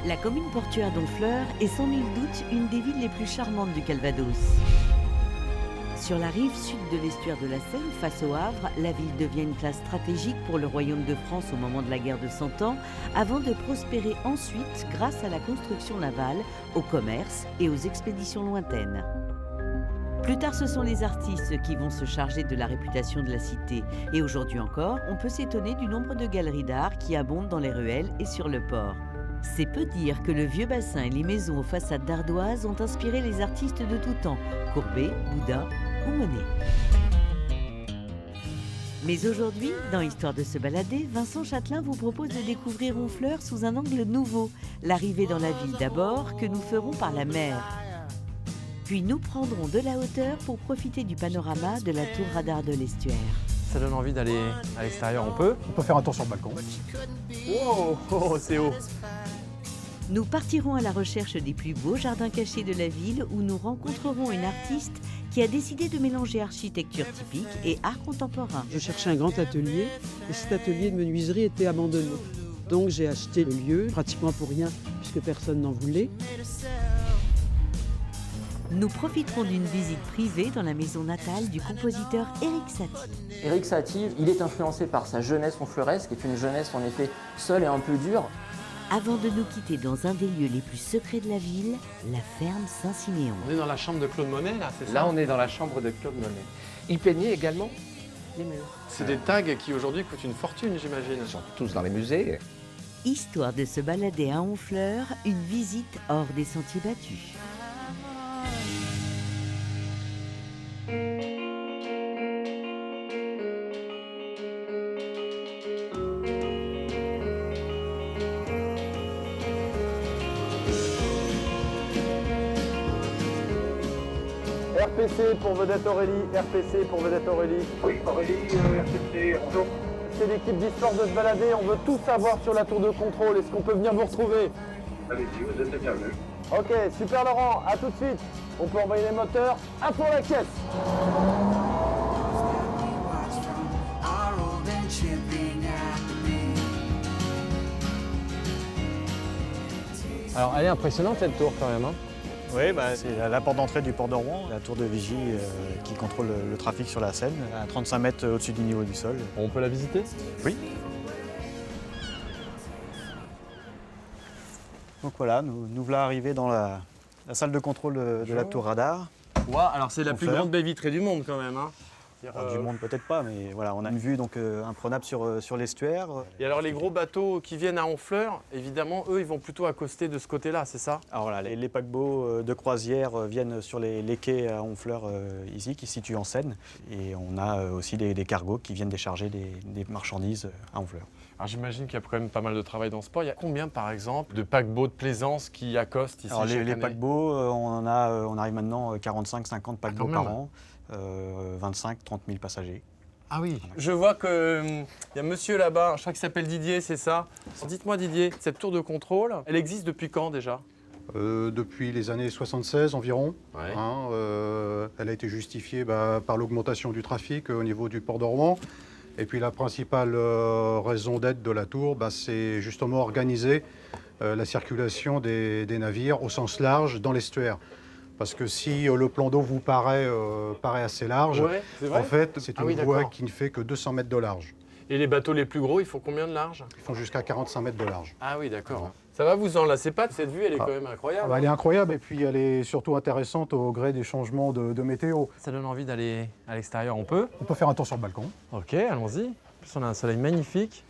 La commune portuaire d'Honfleur est sans nul doute une des villes les plus charmantes du Calvados. Sur la rive sud de l'estuaire de la Seine, face au Havre, la ville devient une place stratégique pour le royaume de France au moment de la guerre de Cent Ans, avant de prospérer ensuite grâce à la construction navale, au commerce et aux expéditions lointaines. Plus tard, ce sont les artistes qui vont se charger de la réputation de la cité. Et aujourd'hui encore, on peut s'étonner du nombre de galeries d'art qui abondent dans les ruelles et sur le port. C'est peu dire que le vieux bassin et les maisons aux façades d'ardoise ont inspiré les artistes de tout temps, Courbet, Boudin ou Monet. Mais aujourd'hui, dans Histoire de se balader, Vincent Châtelain vous propose de découvrir Honfleur sous un angle nouveau. L'arrivée dans la ville d'abord, que nous ferons par la mer. Puis nous prendrons de la hauteur pour profiter du panorama de la tour radar de l'estuaire. Ça donne envie d'aller à l'extérieur, on peut. On peut faire un tour sur le balcon. Wow, c'est haut. Nous partirons à la recherche des plus beaux jardins cachés de la ville où nous rencontrerons une artiste qui a décidé de mélanger architecture typique et art contemporain. Je cherchais un grand atelier et cet atelier de menuiserie était abandonné. Donc j'ai acheté le lieu, pratiquement pour rien puisque personne n'en voulait. Nous profiterons d'une visite privée dans la maison natale du compositeur Erik Satie. Erik Satie, il est influencé par sa jeunesse honfleuresque, qui est une jeunesse en effet seule et un peu dure. Avant de nous quitter dans un des lieux les plus secrets de la ville, la ferme Saint-Siméon. On est dans la chambre de Claude Monet, là, c'est ça? Là, on est dans la chambre de Claude Monet. Il peignait également les murs. C'est des tags qui aujourd'hui coûtent une fortune, j'imagine. Ils sont tous dans les musées. Histoire de se balader à Honfleur, une visite hors des sentiers battus. RPC pour vedette Aurélie, RPC pour vedette Aurélie. Oui, Aurélie, RPC, bonjour. C'est l'équipe d'Histoire de se balader, on veut tout savoir sur la tour de contrôle. Est-ce qu'on peut venir vous retrouver? Allez-y, vous êtes le bienvenu. Ok, super Laurent, à tout de suite. On peut envoyer les moteurs, à pour la caisse. Alors, elle est impressionnante cette tour quand même. Hein. Oui, c'est la porte d'entrée du port de Rouen, la tour de vigie qui contrôle le trafic sur la Seine, à 35 mètres au-dessus du niveau du sol. On peut la visiter? Oui. Donc voilà, nous voilà arrivés dans la salle de contrôle de la tour radar. Wow, alors c'est la plus grande baie vitrée du monde quand même. Hein. Du monde peut-être pas, mais voilà, on a une vue donc imprenable sur l'estuaire. Et alors les gros bateaux qui viennent à Honfleur, évidemment, eux, ils vont plutôt accoster de ce côté-là, c'est ça? Alors voilà, les paquebots de croisière viennent sur les quais à Honfleur ici, qui se situent en Seine. Et on a aussi des cargos qui viennent décharger des marchandises à Honfleur. Alors j'imagine qu'il y a quand même pas mal de travail dans ce port. Il y a combien par exemple de paquebots de plaisance qui accostent ici? Alors chaque les année? paquebots, on arrive maintenant 45-50 paquebots par an. 25-30 000 passagers. Ah oui. Je vois qu'il y a monsieur là-bas, je crois qu'il s'appelle Didier, c'est ça? Dites-moi Didier, cette tour de contrôle, elle existe depuis quand déjà? Depuis les années 76 environ. Ouais. Elle a été justifiée par l'augmentation du trafic au niveau du port de Rouen. Et puis la principale raison d'être de la tour, c'est justement organiser la circulation des navires au sens large dans l'estuaire. Parce que si le plan d'eau vous paraît assez large, ouais, en fait, c'est une voie qui ne fait que 200 mètres de large. Et les bateaux les plus gros, ils font combien de large? Ils font jusqu'à 45 mètres de large. Ah oui, d'accord. Ouais. Ça va, vous en lassez pas de cette vue, elle est quand même incroyable. Elle est incroyable et puis elle est surtout intéressante au gré des changements de météo. Ça donne envie d'aller à l'extérieur, on peut? On peut faire un tour sur le balcon. Ok, allons-y. En plus, on a un soleil magnifique.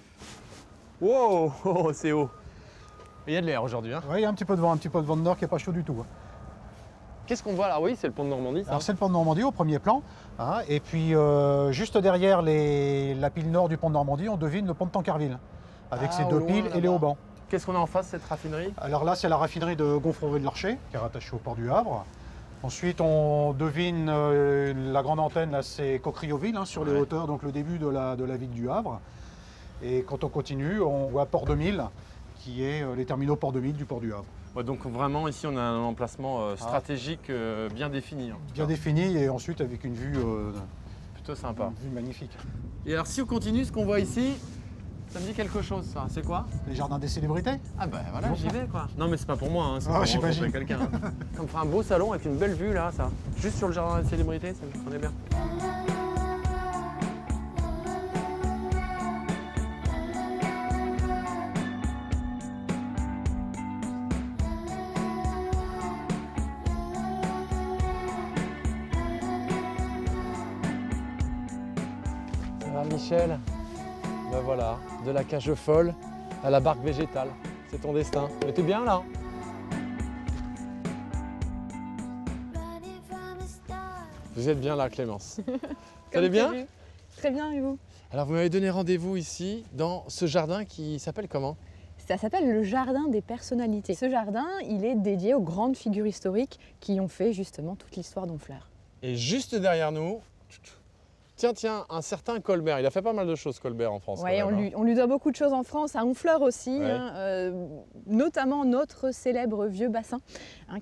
Wow, oh, c'est haut. Il y a de l'air aujourd'hui. Hein. Oui, il y a un petit peu de vent de nord qui n'est pas chaud du tout. Hein. Qu'est-ce qu'on voit là? Oui, c'est le pont de Normandie, ça. Alors c'est le pont de Normandie au premier plan. Hein, et puis juste derrière la pile nord du pont de Normandie, on devine le pont de Tancarville. Avec ses deux piles et les haubans. Qu'est-ce qu'on a en face, cette raffinerie? Alors là, c'est la raffinerie de Gonfreville-de-Larcher, qui est rattachée au port du Havre. Ensuite, on devine la grande antenne, là, c'est Cocrioville, sur les hauteurs, donc le début de la ville du Havre. Et quand on continue, on voit Port 2000, qui est les terminaux Port 2000 du port du Havre. Ouais, donc vraiment, ici, on a un emplacement stratégique bien défini. Bien défini et ensuite avec une vue plutôt sympa. Une vue magnifique. Et alors, si on continue, ce qu'on voit ici, Ça me dit quelque chose, ça. C'est quoi? Les jardins des célébrités. Ah bah voilà, j'y vais quoi. Non mais c'est pas pour moi, hein, c'est Ah, pour j'imagine. rencontrer quelqu'un. Hein. Ça me fera un beau salon avec une belle vue là, ça. Juste sur le jardin des célébrités, ça me prenait bien. Ça va Michel? Ben voilà, de la cage folle à la barque végétale. C'est ton destin. Mais t'es bien là? Vous êtes bien là, Clémence. Vous allez bien? Très bien, et vous? Alors vous m'avez donné rendez-vous ici dans ce jardin qui s'appelle comment? Ça s'appelle le Jardin des personnalités. Ce jardin, il est dédié aux grandes figures historiques qui ont fait justement toute l'histoire d'Honfleur. Et juste derrière nous, tiens, un certain Colbert. Il a fait pas mal de choses, Colbert, en France. Oui, quand même, on lui doit beaucoup de choses en France, à Honfleur aussi, Ouais. notamment notre célèbre vieux bassin,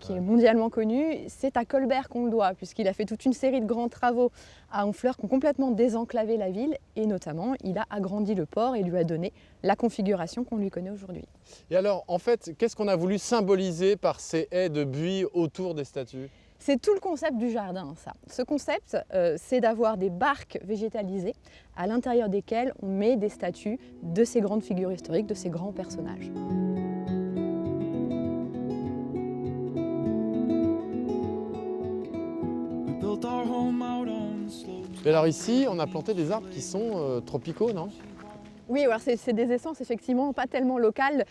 qui est mondialement connu. C'est à Colbert qu'on le doit, puisqu'il a fait toute une série de grands travaux à Honfleur qui ont complètement désenclavé la ville, et notamment, il a agrandi le port et lui a donné la configuration qu'on lui connaît aujourd'hui. Et alors, en fait, qu'est-ce qu'on a voulu symboliser par ces haies de buis autour des statues? C'est tout le concept du jardin, ça. Ce concept, c'est d'avoir des barques végétalisées à l'intérieur desquelles on met des statues de ces grandes figures historiques, de ces grands personnages. Et alors ici, on a planté des arbres qui sont tropicaux, non? Oui, alors c'est des essences effectivement pas tellement locales,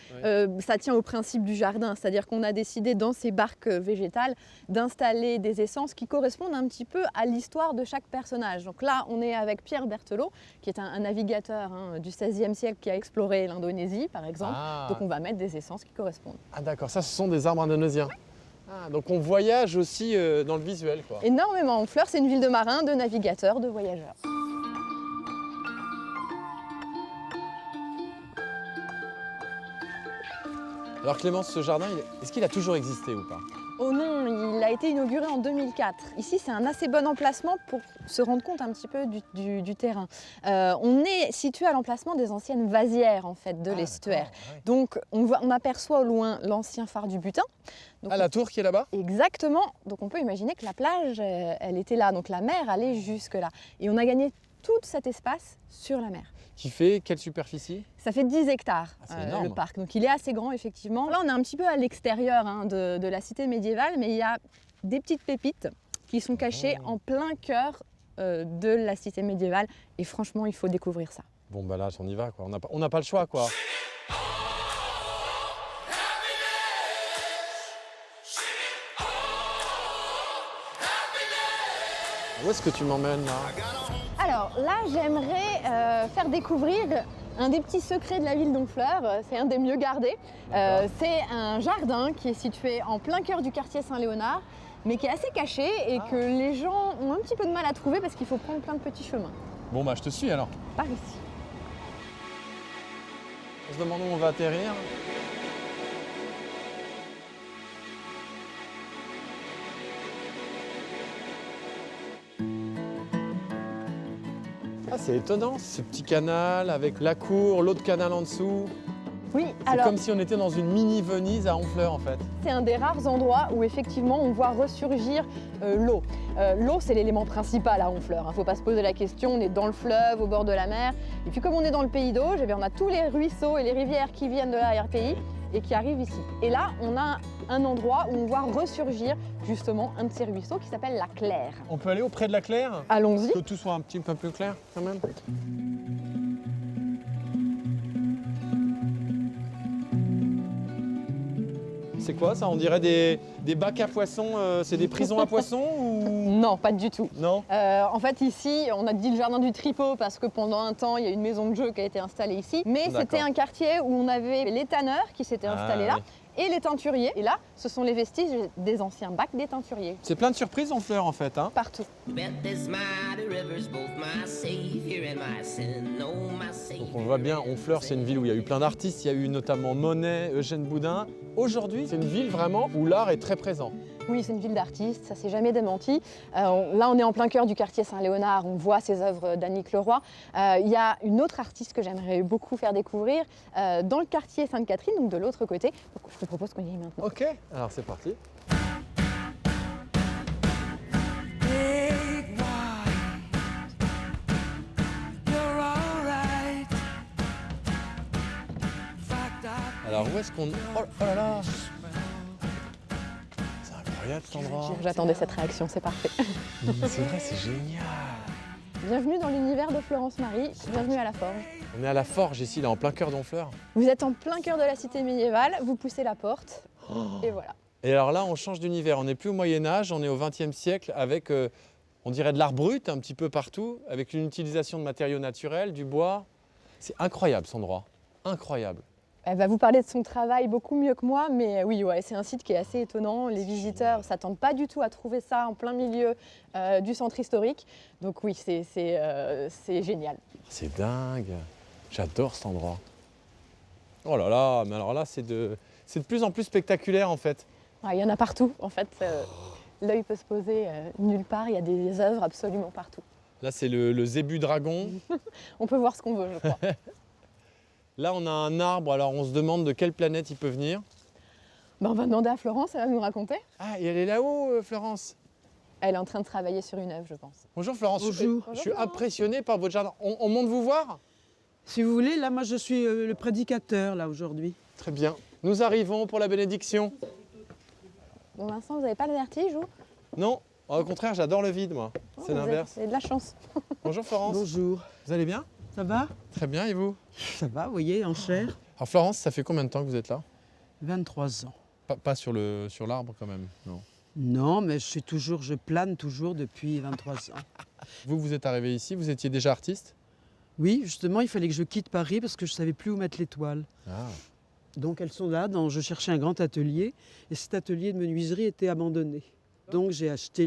ça tient au principe du jardin, c'est-à-dire qu'on a décidé dans ces barques végétales d'installer des essences qui correspondent un petit peu à l'histoire de chaque personnage. Donc là, on est avec Pierre Berthelot, qui est un navigateur du XVIe siècle qui a exploré l'Indonésie par exemple, donc on va mettre des essences qui correspondent. Ah d'accord, ça ce sont des arbres indonésiens. Ah, donc on voyage aussi dans le visuel, quoi. Énormément, Honfleur, c'est une ville de marins, de navigateurs, de voyageurs. Alors Clémence, ce jardin, est-ce qu'il a toujours existé ou pas? Oh non, il a été inauguré en 2004. Ici, c'est un assez bon emplacement pour se rendre compte un petit peu du terrain. On est situé à l'emplacement des anciennes vasières en fait, de l'estuaire. Ouais. Donc on aperçoit au loin l'ancien phare du Butin. Donc, la tour qui est là-bas? Exactement. Donc on peut imaginer que la plage, elle était là. Donc la mer allait jusque là. Et on a gagné tout cet espace sur la mer. Qui fait quelle superficie? Ça fait 10 hectares, c'est le parc. Donc il est assez grand, effectivement. Là, on est un petit peu à l'extérieur de la cité médiévale, mais il y a des petites pépites qui sont cachées en plein cœur de la cité médiévale. Et franchement, il faut découvrir ça. Bon, bah là, on y va, quoi. On n'a pas le choix, quoi. Où est-ce que tu m'emmènes, là? Alors là, j'aimerais faire découvrir un des petits secrets de la ville d'Honfleur. C'est un des mieux gardés. C'est un jardin qui est situé en plein cœur du quartier Saint-Léonard, mais qui est assez caché et que les gens ont un petit peu de mal à trouver parce qu'il faut prendre plein de petits chemins. Bon, bah, je te suis, alors. Par ici. On se demande où on va atterrir. Ah, c'est étonnant, ce petit canal avec la cour, l'autre canal en dessous. Oui, C'est alors comme si on était dans une mini Venise à Honfleur, en fait. c'est un des rares endroits où effectivement on voit ressurgir l'eau. L'eau, c'est l'élément principal à Honfleur. Il ne faut pas se poser la question, on est dans le fleuve, au bord de la mer. Et puis comme on est dans le pays d'Auge, on a tous les ruisseaux et les rivières qui viennent de l'arrière-pays et qui arrivent ici. Et là, on a un endroit où on voit ressurgir justement un de ces ruisseaux qui s'appelle la Claire. On peut aller auprès de la Claire? Allons-y. Que tout soit un petit peu plus clair, quand même. C'est quoi ça? On dirait des bacs à poissons, c'est des prisons à poissons ou... Non, pas du tout. Non? En fait, ici, on a dit le jardin du Tripot parce que pendant un temps, il y a une maison de jeu qui a été installée ici. Mais c'était un quartier où on avait les tanneurs qui s'étaient installés là. Et les teinturiers. Et là, ce sont les vestiges des anciens bacs des teinturiers. C'est plein de surprises en fleurs en fait, hein? Partout. Donc on le voit bien, Honfleur c'est une ville où il y a eu plein d'artistes, il y a eu notamment Monet, Eugène Boudin. Aujourd'hui, c'est une ville vraiment où l'art est très présent. Oui, c'est une ville d'artistes, ça s'est jamais démenti. Là, on est en plein cœur du quartier Saint-Léonard, on voit ces œuvres d'Annick Leroy. Il y a une autre artiste que j'aimerais beaucoup faire découvrir dans le quartier Sainte-Catherine, donc de l'autre côté. Donc, je te propose qu'on y aille maintenant. Ok, alors c'est parti. Alors où est-ce qu'on... Oh là là! C'est incroyable cet endroit. J'attendais cette réaction, c'est parfait. C'est vrai, c'est génial. Bienvenue dans l'univers de Florence Marie, bienvenue à la Forge. On est à la Forge ici, là, en plein cœur d'Honfleur. Vous êtes en plein cœur de la cité médiévale, vous poussez la porte, et voilà. Et alors là, on change d'univers. On n'est plus au Moyen-Âge, on est au XXe siècle avec, on dirait, de l'art brut un petit peu partout, avec une utilisation de matériaux naturels, du bois. C'est incroyable cet endroit, incroyable. Elle va vous parler de son travail beaucoup mieux que moi, mais oui, ouais, c'est un site qui est assez étonnant. Les visiteurs ne s'attendent pas du tout à trouver ça en plein milieu du centre historique. Donc oui, c'est génial. C'est dingue, j'adore cet endroit. Oh là là, mais alors là, c'est de plus en plus spectaculaire en fait. Ouais, il y en a partout, en fait. L'œil peut se poser nulle part, il y a des œuvres absolument partout. Là, c'est le zébu dragon. On peut voir ce qu'on veut, je crois. Là, on a un arbre, alors on se demande de quelle planète il peut venir. Ben, on va demander à Florence, elle va nous raconter. Ah, et elle est là-haut, Florence. Elle est en train de travailler sur une œuvre, je pense. Bonjour Florence. Bonjour. Je suis impressionné par votre jardin. On monte vous voir? Si vous voulez, là, moi, je suis le prédicateur, là, aujourd'hui. Très bien. Nous arrivons pour la bénédiction. Bon, Vincent, vous n'avez pas le vertige, ou? Non, au contraire, j'adore le vide, moi. C'est l'inverse. Vous avez de la chance. Bonjour Florence. Bonjour. Vous allez bien? Ça va? Très bien, et vous? Ça va, vous voyez, en chair. Alors Florence, ça fait combien de temps que vous êtes là? 23 ans. Pas sur l'arbre quand même, non. Non, mais je plane toujours depuis 23 ans. Vous êtes arrivé ici, vous étiez déjà artiste? Oui, justement, il fallait que je quitte Paris parce que je ne savais plus où mettre les toiles. Ah. Donc elles sont là, je cherchais un grand atelier et cet atelier de menuiserie était abandonné. Donc j'ai acheté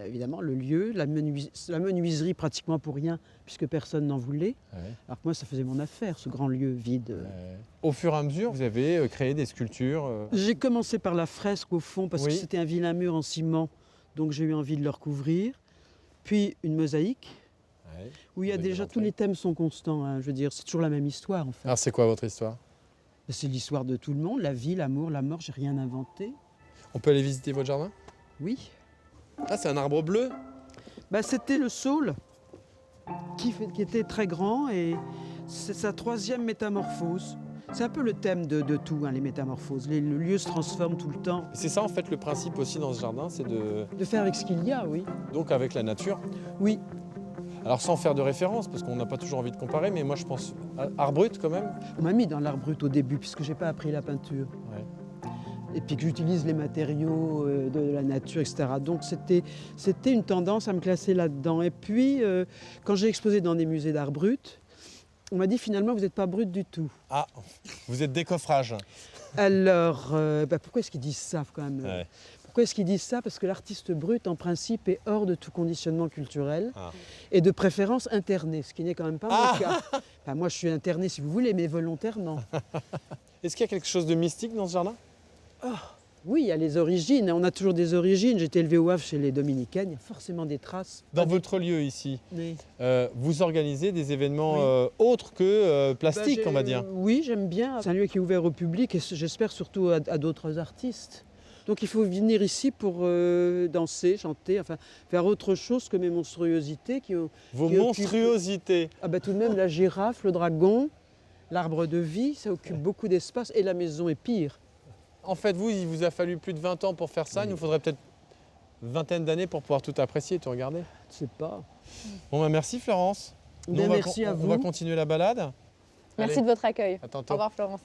évidemment le lieu, la menuiserie pratiquement pour rien puisque personne n'en voulait. Ouais. Alors que moi ça faisait mon affaire, ce grand lieu vide. Ouais. Au fur et à mesure, vous avez créé des sculptures. J'ai commencé par la fresque au fond parce que Oui. c'était un vilain mur en ciment, donc j'ai eu envie de le recouvrir. Puis une mosaïque Ouais. où il y a Avec déjà des tous les thèmes sont constants, hein, je veux dire, c'est toujours la même histoire en fait. Alors c'est quoi votre histoire? C'est l'histoire de tout le monde, la vie, l'amour, la mort, j'ai rien inventé. On peut aller visiter votre jardin? Oui. Ah, c'est un arbre bleu? Bah, c'était le saule qui était très grand et c'est sa troisième métamorphose. C'est un peu le thème de tout, hein, les métamorphoses. Le lieu se transforme tout le temps. C'est ça en fait le principe aussi dans ce jardin, c'est De faire avec ce qu'il y a, oui. donc avec la nature. Oui. Alors sans faire de référence, parce qu'on n'a pas toujours envie de comparer, mais moi je pense à art brut quand même. On m'a mis dans l'art brut au début puisque j'ai pas appris la peinture. Ouais. Et puis que j'utilise les matériaux de la nature, etc. Donc c'était une tendance à me classer là-dedans. Et puis, quand j'ai exposé dans des musées d'art brut, on m'a dit finalement vous n'êtes pas brut du tout. Ah, vous êtes décoffrage. Alors, pourquoi est-ce qu'ils disent ça quand même Ouais. Pourquoi est-ce qu'ils disent ça? Parce que l'artiste brut, en principe, est hors de tout conditionnement culturel Ah. et de préférence interné, ce qui n'est quand même pas Ah. mon cas. Enfin, moi, je suis interné, si vous voulez, mais volontairement. Est-ce qu'il y a quelque chose de mystique dans ce jardin? Oui, il y a les origines. On a toujours des origines. J'ai été élevé au Havre chez les Dominicaines. Il y a forcément des traces. Dans votre lieu ici, Mais... vous organisez des événements Oui. Autres que plastiques, Bah, on va dire. Oui, j'aime bien. C'est un lieu qui est ouvert au public et j'espère surtout à d'autres artistes. Donc il faut venir ici pour danser, chanter, enfin faire autre chose que mes monstruosités Vos qui monstruosités. Ah bah tout de même la girafe, le dragon, l'arbre de vie, ça occupe beaucoup d'espace et la maison est pire. En fait, il vous a fallu plus de 20 ans pour faire ça. Il nous faudrait peut-être une vingtaine d'années pour pouvoir tout apprécier, tout regarder. Je sais pas. Bon, bah, merci Florence. Bien, Nous, merci à on vous. va continuer la balade. Merci Allez, de votre accueil. à Au tantôt. revoir Florence.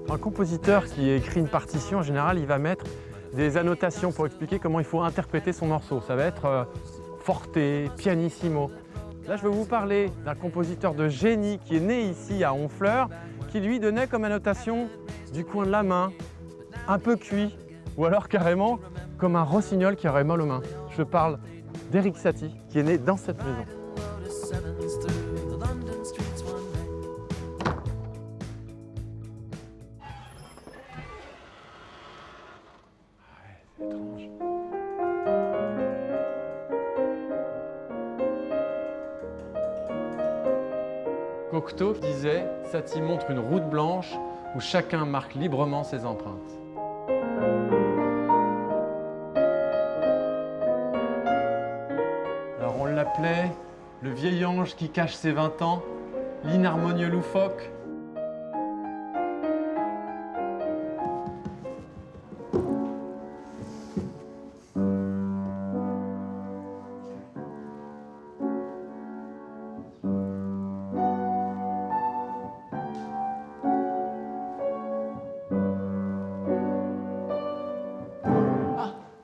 Un compositeur qui écrit une partition, en général, il va mettre des annotations pour expliquer comment il faut interpréter son morceau. Ça va être forte, pianissimo. Là, je vais vous parler d'un compositeur de génie qui est né ici à Honfleur, qui lui donnait comme annotation du coin de la main, un peu cuit, ou alors carrément comme un rossignol qui aurait mal aux mains. Je parle d'Eric Satie, qui est né dans cette maison. Cocteau disait « Satie montre une route blanche où chacun marque librement ses empreintes ». Alors on l'appelait le vieil ange qui cache ses 20 ans, l'inharmonieux loufoque.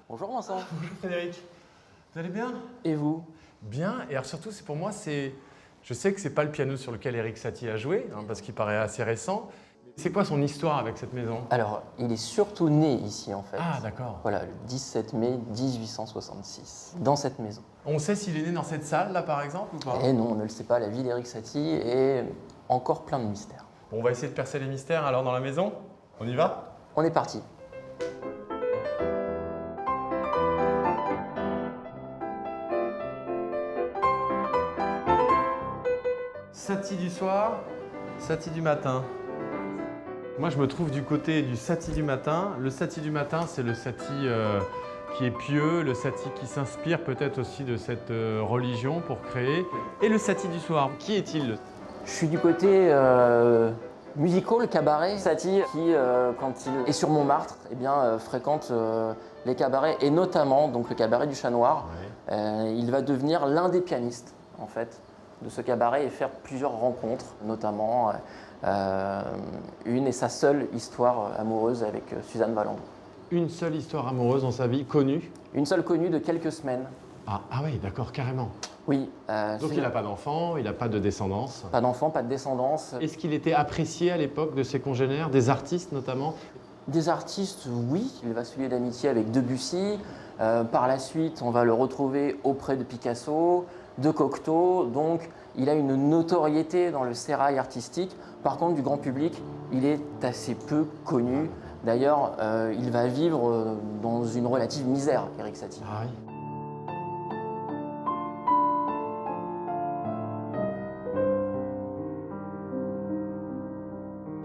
Bonjour Vincent. Bonjour Frédéric, vous allez bien? Et vous? Bien, et alors surtout pour moi, je sais que c'est pas le piano sur lequel Erik Satie a joué, parce qu'il paraît assez récent. C'est quoi son histoire avec cette maison? Alors, il est surtout né ici en fait. Ah d'accord. Voilà, le 17 mai 1866, dans cette maison. On sait s'il est né dans cette salle là par exemple ou pas? Et non, on ne le sait pas, la vie d'Erik Satie est encore plein de mystères. Bon, on va essayer de percer les mystères alors dans la maison. On y va? On est parti. Satie du soir, Satie du matin. Moi, je me trouve du côté du Satie du matin. Le Satie du matin, c'est le Satie qui est pieux, le Satie qui s'inspire peut-être aussi de cette religion pour créer. Et le Satie du soir, qui est-il? Je suis du côté musical, cabaret. Satie qui, quand il est sur Montmartre, eh bien, fréquente les cabarets et notamment donc, le cabaret du Chat Noir. Ouais. Il va devenir l'un des pianistes en fait de ce cabaret et faire plusieurs rencontres, notamment une et sa seule histoire amoureuse avec Suzanne Valandon. Une seule histoire amoureuse dans sa vie, connue? Une seule connue de quelques semaines. Ah oui, d'accord, carrément. Oui. Donc il n'a pas d'enfant, il n'a pas de descendance? Pas d'enfant, pas de descendance. Est-ce qu'il était apprécié à l'époque de ses congénères, des artistes notamment? Des artistes, oui. Il va se lier d'amitié avec Debussy. Par la suite, on va le retrouver auprès de Picasso, de Cocteau. Donc, il a une notoriété dans le sérail artistique. Par contre, du grand public, il est assez peu connu. D'ailleurs, il va vivre dans une relative misère, Erik Satie. Ah oui.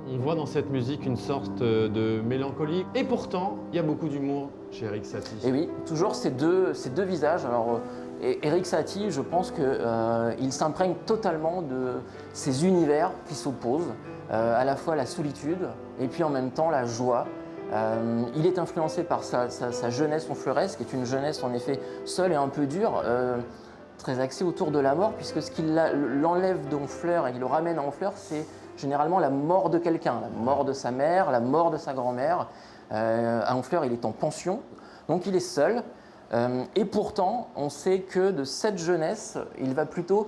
On voit dans cette musique une sorte de mélancolie. Et pourtant, il y a beaucoup d'humour chez Erik Satie. Et oui, toujours ces deux visages. Alors, Erik Satie, je pense qu'il s'imprègne totalement de ces univers qui s'opposent, à la fois la solitude et puis en même temps la joie. Il est influencé par sa jeunesse honfleuresque, qui est une jeunesse en effet seule et un peu dure, très axée autour de la mort, puisque ce qui l'enlève d'Honfleur et qui le ramène à Honfleur, c'est généralement la mort de quelqu'un, la mort de sa mère, la mort de sa grand-mère. À Honfleur, il est en pension, donc il est seul. Et pourtant, on sait que de cette jeunesse, il va plutôt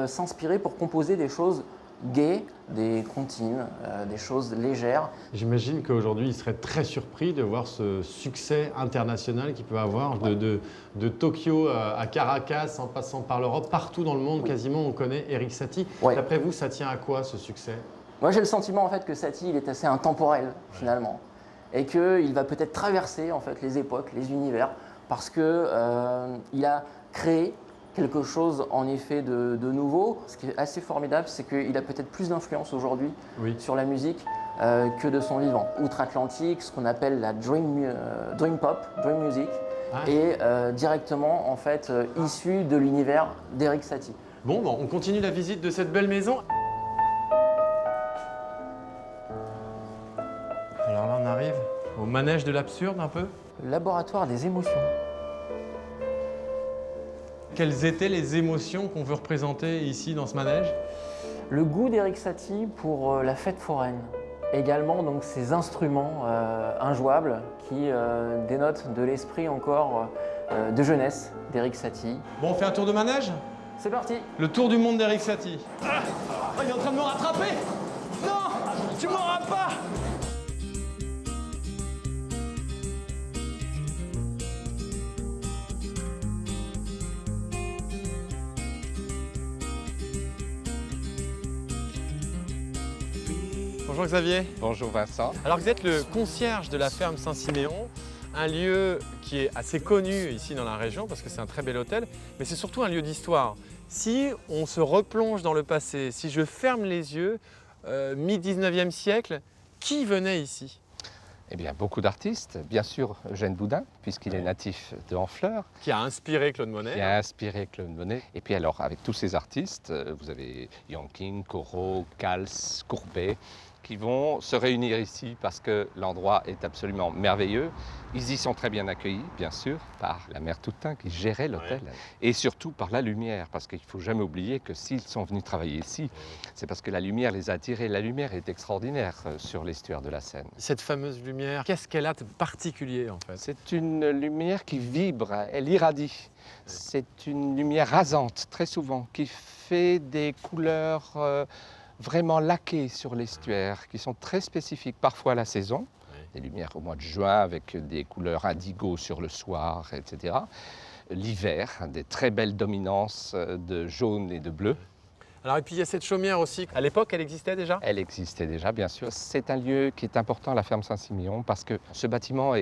s'inspirer pour composer des choses gaies, des comptines, des choses légères. J'imagine qu'aujourd'hui, il serait très surpris de voir ce succès international qu'il peut avoir de Tokyo à Caracas, en passant par l'Europe, partout dans le monde, quasiment, on connaît Erik Satie. Ouais. D'après vous, ça tient à quoi ce succès? Moi, j'ai le sentiment en fait que Satie, il est assez intemporel finalement, et qu'il va peut-être traverser en fait les époques, les univers, parce que il a créé quelque chose en effet de nouveau. Ce qui est assez formidable, c'est qu'il a peut-être plus d'influence aujourd'hui sur la musique que de son vivant. Outre-Atlantique, ce qu'on appelle la dream pop, dream music, est directement en fait issu de l'univers d'Erik Satie. Bon, on continue la visite de cette belle maison. Alors là, on arrive au manège de l'absurde un peu. Laboratoire des émotions. Quelles étaient les émotions qu'on veut représenter ici dans ce manège? Le goût d'Erik Satie pour la fête foraine. Également donc ces instruments injouables qui dénotent de l'esprit encore de jeunesse d'Erik Satie. Bon, on fait un tour de manège? C'est parti. Le tour du monde d'Erik Satie. Ah, il est en train de me rattraper! Non! Tu m'auras pas! Bonjour Xavier. Bonjour Vincent. Alors vous êtes le concierge de la ferme Saint-Siméon, un lieu qui est assez connu ici dans la région parce que c'est un très bel hôtel, mais c'est surtout un lieu d'histoire. Si on se replonge dans le passé, si je ferme les yeux, mi-19e siècle, qui venait ici? Eh bien, beaucoup d'artistes. Bien sûr, Eugène Boudin, puisqu'il est natif de Honfleur. Qui a inspiré Claude Monet. Qui a inspiré Claude Monet. Et puis alors, avec tous ces artistes, vous avez Yankin, Corot, Cals, Courbet, qui vont se réunir ici parce que l'endroit est absolument merveilleux. Ils y sont très bien accueillis, bien sûr, par la mère Toutain qui gérait l'hôtel. Ouais. Et surtout par la lumière, parce qu'il ne faut jamais oublier que s'ils sont venus travailler ici, c'est parce que la lumière les a attirés. La lumière est extraordinaire sur l'estuaire de la Seine. Cette fameuse lumière, qu'est-ce qu'elle a de particulier en fait? C'est une lumière qui vibre, elle irradie. C'est une lumière rasante, très souvent, qui fait des couleurs vraiment laquées sur l'estuaire, qui sont très spécifiques, parfois à la saison. Des lumières au mois de juin avec des couleurs indigo sur le soir, etc. L'hiver, des très belles dominances de jaune et de bleu. Alors et puis il y a cette chaumière aussi. À l'époque, elle existait déjà? Elle existait déjà, bien sûr. C'est un lieu qui est important à la ferme Saint-Siméon parce que ce bâtiment a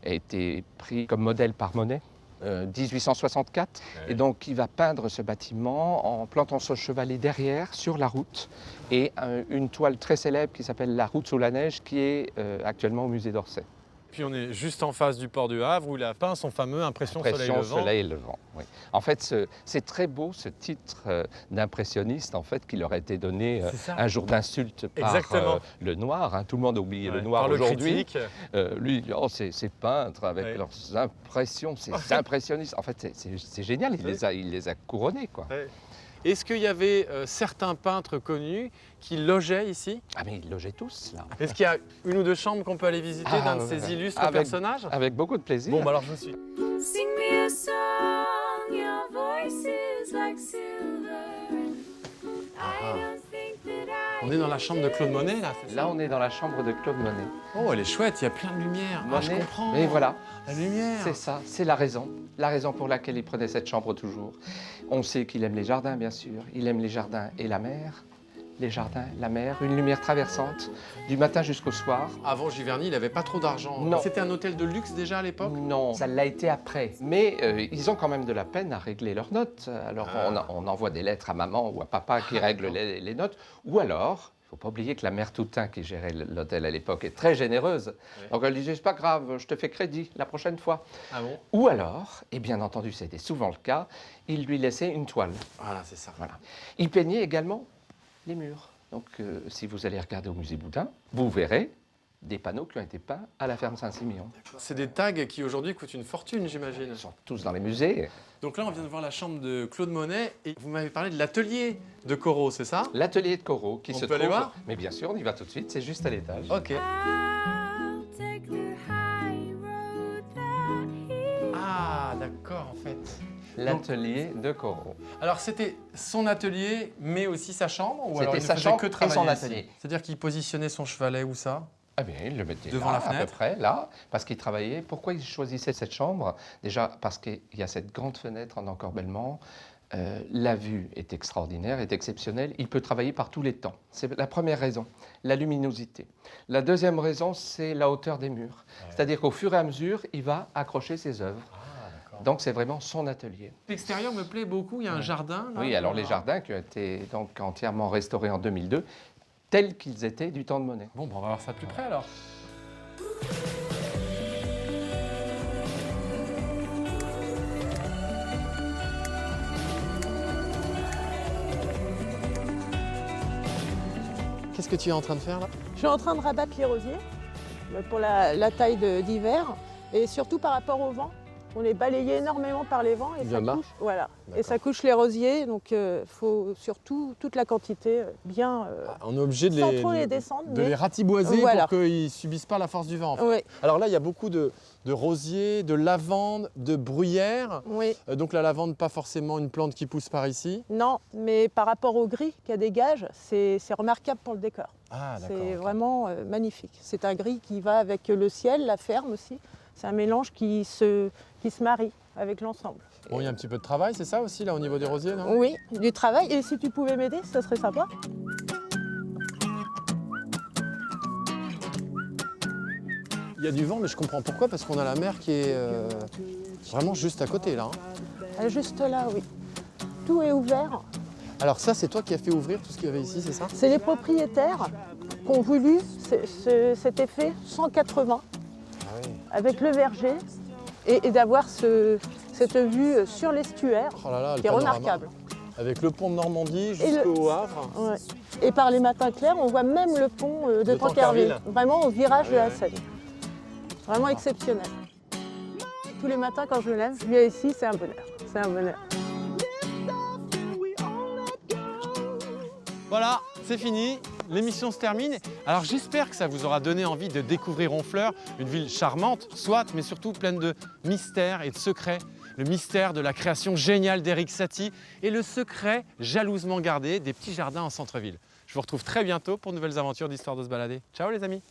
été pris comme modèle par Monet. 1864, et donc il va peindre ce bâtiment en plantant son chevalet derrière, sur la route, et une toile très célèbre qui s'appelle La route sous la neige, qui est actuellement au musée d'Orsay. Puis on est juste en face du port du Havre, où il a peint son fameux Impression Soleil Levant. Soleil Levant, oui. En fait, c'est très beau ce titre d'impressionniste en fait, qui leur a été donné un jour d'insulte par le noir. Hein. Tout le monde a oublié le noir aujourd'hui. Lui, oh, ces peintres avec leurs impressions, ces impressionnistes. En fait, c'est génial, il les a couronnés, quoi. Est-ce qu'il y avait certains peintres connus qui logeaient ici? Ah mais ils logeaient tous, là. Est-ce qu'il y a une ou deux chambres qu'on peut aller visiter d'un de ces illustres personnages? Avec beaucoup de plaisir. Bon, bah alors je vous suis. Sing me a song, your voice is like silver. I don't think that I On est dans la chambre de Claude Monet, là? Là, on est dans la chambre de Claude Monet. Oh, elle est chouette, il y a plein de lumière. Monet, je comprends. Et voilà. La lumière. C'est ça, c'est la raison pour laquelle il prenait cette chambre toujours. On sait qu'il aime les jardins, bien sûr. Il aime les jardins et la mer. Les jardins, la mer, une lumière traversante, du matin jusqu'au soir. Avant Giverny, il n'avait pas trop d'argent. Non. C'était un hôtel de luxe déjà à l'époque? Non, ça l'a été après. Mais ils ont quand même de la peine à régler leurs notes. Alors on envoie des lettres à maman ou à papa qui règlent les notes. Ou alors, il ne faut pas oublier que la mère Toutain qui gérait l'hôtel à l'époque est très généreuse. Oui. Donc elle disait, c'est pas grave, je te fais crédit la prochaine fois. Ah bon? Ou alors, et bien entendu c'était souvent le cas, il lui laissait une toile. Voilà, c'est ça. Voilà. Il peignait également les murs. Donc si vous allez regarder au musée Boudin, vous verrez des panneaux qui ont été peints à la ferme Saint-Siméon. C'est des tags qui aujourd'hui coûtent une fortune, j'imagine. Ils sont tous dans les musées. Donc là, on vient de voir la chambre de Claude Monet et vous m'avez parlé de l'atelier de Corot, c'est ça? L'atelier de Corot qui se trouve... aller voir? Mais bien sûr, on y va tout de suite, c'est juste à l'étage. Ok. Ah, d'accord, en fait. L'atelier de Corot. Alors c'était son atelier, mais aussi sa chambre, ou alors il ne sa faisait chambre que travailler et son atelier. C'est-à-dire qu'il positionnait son chevalet où ça? Ah bien, il le mettait devant là, la fenêtre, à peu près, là, parce qu'il travaillait. Pourquoi il choisissait cette chambre? Déjà parce qu'il y a cette grande fenêtre en encorbellement. La vue est extraordinaire, est exceptionnelle. Il peut travailler par tous les temps. C'est la première raison, la luminosité. La deuxième raison, c'est la hauteur des murs. Ouais. C'est-à-dire qu'au fur et à mesure, il va accrocher ses œuvres. Donc c'est vraiment son atelier. L'extérieur me plaît beaucoup, il y a un jardin. Là, oui, alors les jardins qui ont été donc entièrement restaurés en 2002, tels qu'ils étaient du temps de Monet. Bon, ben on va voir ça de plus près alors. Qu'est-ce que tu es en train de faire là? Je suis en train de rabattre les rosiers pour la taille d'hiver et surtout par rapport au vent. On est balayé énormément par les vents et ça couche, voilà. Et ça couche les rosiers, donc il faut surtout toute la quantité bien on est obligé de sans trop les descendre, de les ratiboiser voilà, pour qu'ils ne subissent pas la force du vent. En fait. Oui. Alors là, il y a beaucoup de rosiers, de lavande, de bruyère. Oui. Donc la lavande, pas forcément une plante qui pousse par ici. Non, mais par rapport au gris qu'elle dégage, c'est remarquable pour le décor. Ah, c'est vraiment magnifique. C'est un gris qui va avec le ciel, la ferme aussi. C'est un mélange qui se marie avec l'ensemble. Bon, il y a un petit peu de travail, c'est ça aussi, là, au niveau des rosiers, non? Oui, du travail. Et si tu pouvais m'aider, ça serait sympa. Il y a du vent, mais je comprends pourquoi, parce qu'on a la mer qui est vraiment juste à côté, là. Juste là, oui. tout est ouvert. Alors ça, c'est toi qui as fait ouvrir tout ce qu'il y avait ici, c'est ça? C'est les propriétaires qui ont voulu cet effet 180 avec le verger et d'avoir cette vue sur l'estuaire Oh là là, le qui est panorama. remarquable. Avec le pont de Normandie Et jusqu'au Havre. Ouais. Et par les matins clairs, on voit même le pont de De Tancarville, Tancarville. vraiment au virage de Ouais, la ouais. Seine. Vraiment exceptionnel. Tous les matins quand je me lève, je viens ici, c'est un bonheur. C'est un bonheur. Voilà, c'est fini, l'émission se termine. Alors j'espère que ça vous aura donné envie de découvrir Honfleur, une ville charmante, soit, mais surtout pleine de mystères et de secrets. Le mystère de la création géniale d'Erik Satie et le secret jalousement gardé des petits jardins en centre-ville. Je vous retrouve très bientôt pour de nouvelles aventures d'Histoire de se balader. Ciao les amis!